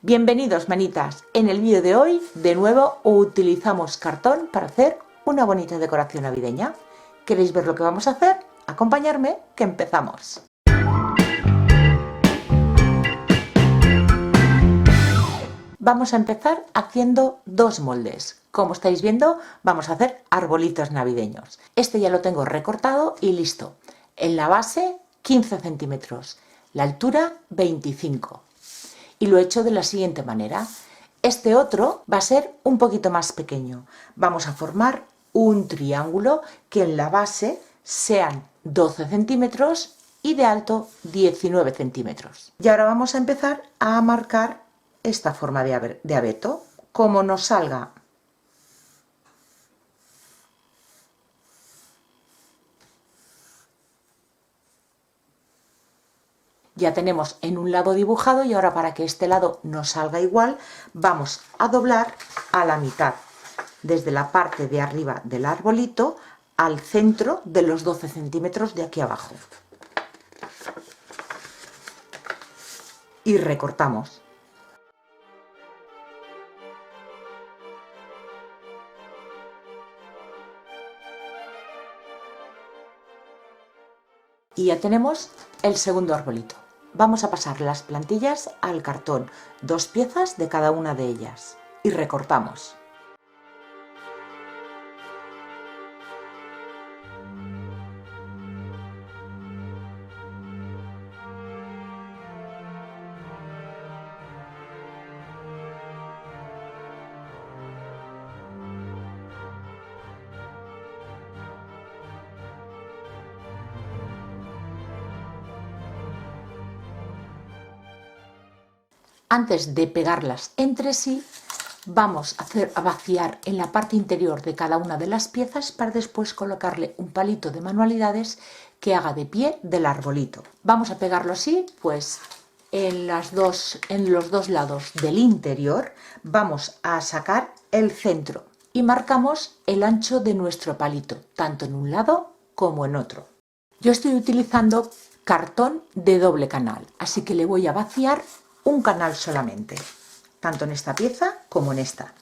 Bienvenidos manitas, en el vídeo de hoy de nuevo utilizamos cartón para hacer una bonita decoración navideña. ¿Queréis ver lo que vamos a hacer? Acompañarme, que empezamos. Vamos a empezar haciendo dos moldes. Como estáis viendo, vamos a hacer arbolitos navideños. Este ya lo tengo recortado y listo. En la base 15 centímetros, la altura 25. Y lo he hecho de la siguiente manera. Este otro va a ser un poquito más pequeño. Vamos a formar un triángulo que en la base sean 12 centímetros y de alto 19 centímetros. Y ahora vamos a empezar a marcar esta forma de abeto. Como nos salga ya tenemos en un lado dibujado, y ahora para que este lado nos salga igual vamos a doblar a la mitad, desde la parte de arriba del arbolito al centro de los 12 centímetros de aquí abajo, y recortamos. Y ya tenemos el segundo arbolito. Vamos a pasar las plantillas al cartón, 2 piezas de cada una de ellas, y recortamos. Antes de pegarlas entre sí, vamos a vaciar en la parte interior de cada una de las piezas para después colocarle un palito de manualidades que haga de pie del arbolito. Vamos a pegarlo así, pues en los dos lados del interior vamos a sacar el centro y marcamos el ancho de nuestro palito, tanto en un lado como en otro. Yo estoy utilizando cartón de doble canal, así que le voy a vaciar un canal solamente, tanto en esta pieza como en esta.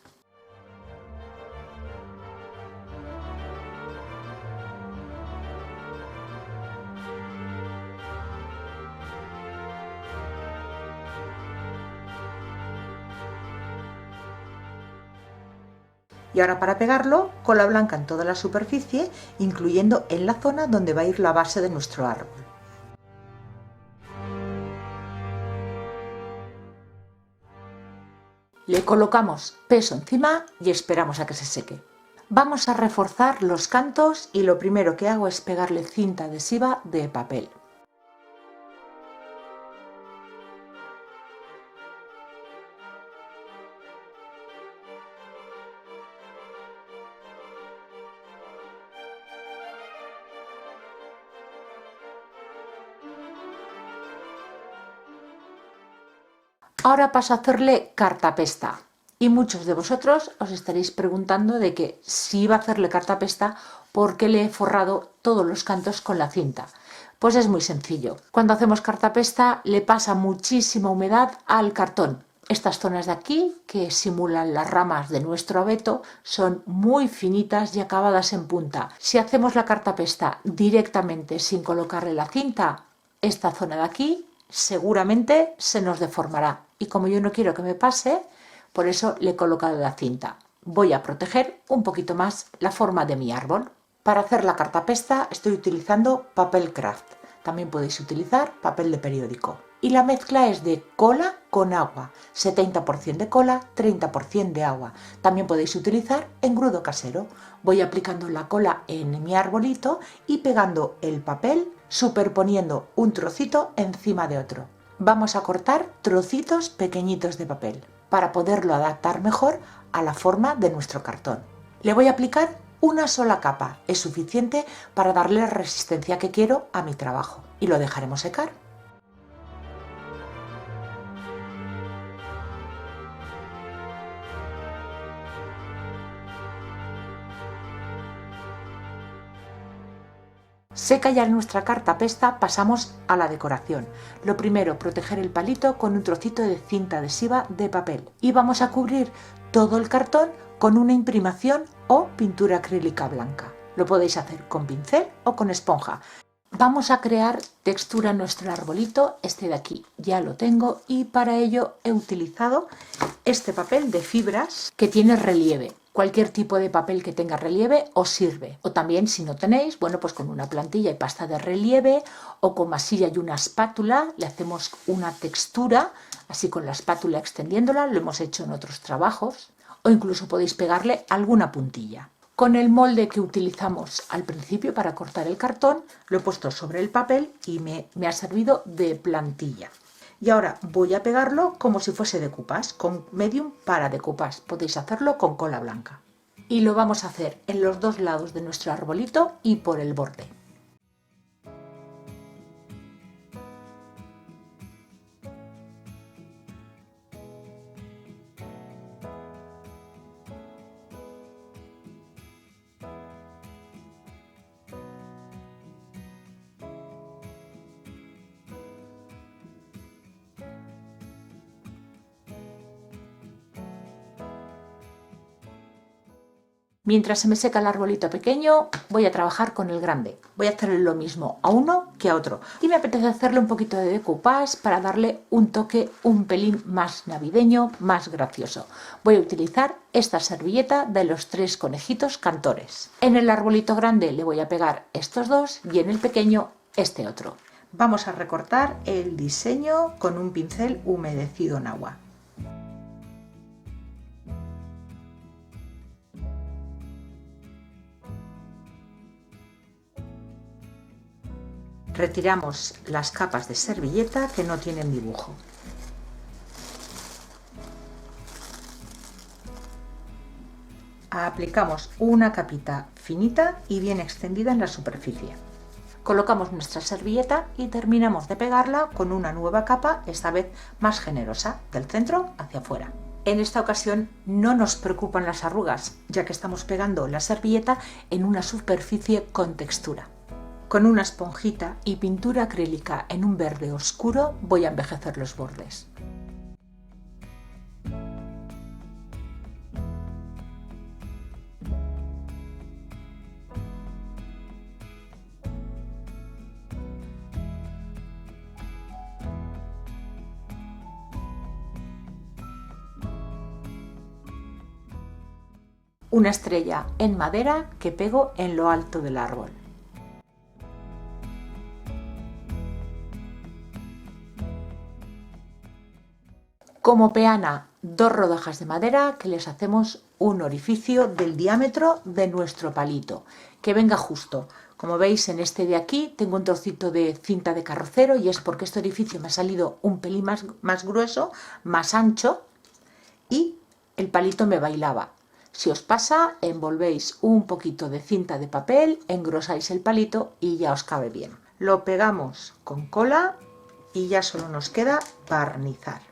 Y ahora para pegarlo, cola blanca en toda la superficie, incluyendo en la zona donde va a ir la base de nuestro árbol. Le colocamos peso encima y esperamos a que se seque. Vamos a reforzar los cantos y lo primero que hago es pegarle cinta adhesiva de papel. Ahora paso a hacerle cartapesta. Y muchos de vosotros os estaréis preguntando de que si iba a hacerle cartapesta, ¿por qué le he forrado todos los cantos con la cinta? Pues es muy sencillo. Cuando hacemos cartapesta le pasa muchísima humedad al cartón. Estas zonas de aquí, que simulan las ramas de nuestro abeto, son muy finitas y acabadas en punta. Si hacemos la cartapesta directamente sin colocarle la cinta, esta zona de aquí seguramente se nos deformará. Y como yo no quiero que me pase, por eso le he colocado la cinta. Voy a proteger un poquito más la forma de mi árbol. Para hacer la cartapesta estoy utilizando papel craft. También podéis utilizar papel de periódico. Y la mezcla es de cola con agua. 70% de cola, 30% de agua. También podéis utilizar engrudo casero. Voy aplicando la cola en mi arbolito y pegando el papel, superponiendo un trocito encima de otro. Vamos a cortar trocitos pequeñitos de papel para poderlo adaptar mejor a la forma de nuestro cartón. Le voy a aplicar una sola capa, es suficiente para darle la resistencia que quiero a mi trabajo, y lo dejaremos secar. Seca ya nuestra cartapesta, pasamos a la decoración. Lo primero, proteger el palito con un trocito de cinta adhesiva de papel. Y vamos a cubrir todo el cartón con una imprimación o pintura acrílica blanca. Lo podéis hacer con pincel o con esponja. Vamos a crear textura en nuestro arbolito, este de aquí ya lo tengo, y para ello he utilizado este papel de fibras que tiene relieve. Cualquier tipo de papel que tenga relieve os sirve. O también, si no tenéis, bueno, pues con una plantilla y pasta de relieve o con masilla y una espátula le hacemos una textura, así con la espátula extendiéndola, lo hemos hecho en otros trabajos, o incluso podéis pegarle alguna puntilla. Con el molde que utilizamos al principio para cortar el cartón, lo he puesto sobre el papel y me ha servido de plantilla. Y ahora voy a pegarlo como si fuese decoupage, con medium para decoupage. Podéis hacerlo con cola blanca. Y lo vamos a hacer en los dos lados de nuestro arbolito y por el borde. Mientras se me seca el arbolito pequeño, voy a trabajar con el grande. Voy a hacerle lo mismo a uno que a otro. Y me apetece hacerle un poquito de decoupage para darle un toque un pelín más navideño, más gracioso. Voy a utilizar esta servilleta de los 3 conejitos cantores. En el arbolito grande le voy a pegar estos dos y en el pequeño este otro. Vamos a recortar el diseño con un pincel humedecido en agua. Retiramos las capas de servilleta que no tienen dibujo. Aplicamos una capita finita y bien extendida en la superficie. Colocamos nuestra servilleta y terminamos de pegarla con una nueva capa, esta vez más generosa, del centro hacia afuera. En esta ocasión no nos preocupan las arrugas, ya que estamos pegando la servilleta en una superficie con textura. Con una esponjita y pintura acrílica en un verde oscuro voy a envejecer los bordes. Una estrella en madera que pego en lo alto del árbol. Como peana, 2 rodajas de madera que les hacemos un orificio del diámetro de nuestro palito, que venga justo. Como veis, en este de aquí tengo un trocito de cinta de carrocero y es porque este orificio me ha salido un pelín más grueso, más ancho, y el palito me bailaba. Si os pasa, envolvéis un poquito de cinta de papel, engrosáis el palito y ya os cabe bien. Lo pegamos con cola y ya solo nos queda barnizar.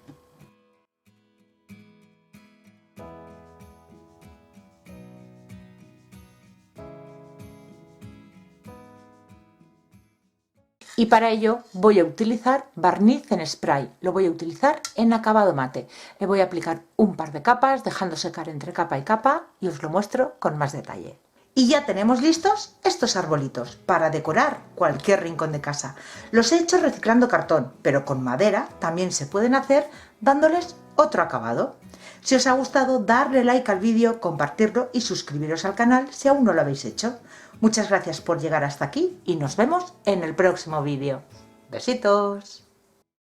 Y para ello voy a utilizar barniz en spray, lo voy a utilizar en acabado mate. Le voy a aplicar un par de capas, dejando secar entre capa y capa, y os lo muestro con más detalle. Y ya tenemos listos estos arbolitos para decorar cualquier rincón de casa. Los he hecho reciclando cartón, pero con madera también se pueden hacer dándoles otro acabado. Si os ha gustado, darle like al vídeo, compartirlo y suscribiros al canal si aún no lo habéis hecho. Muchas gracias por llegar hasta aquí y nos vemos en el próximo vídeo. ¡Besitos!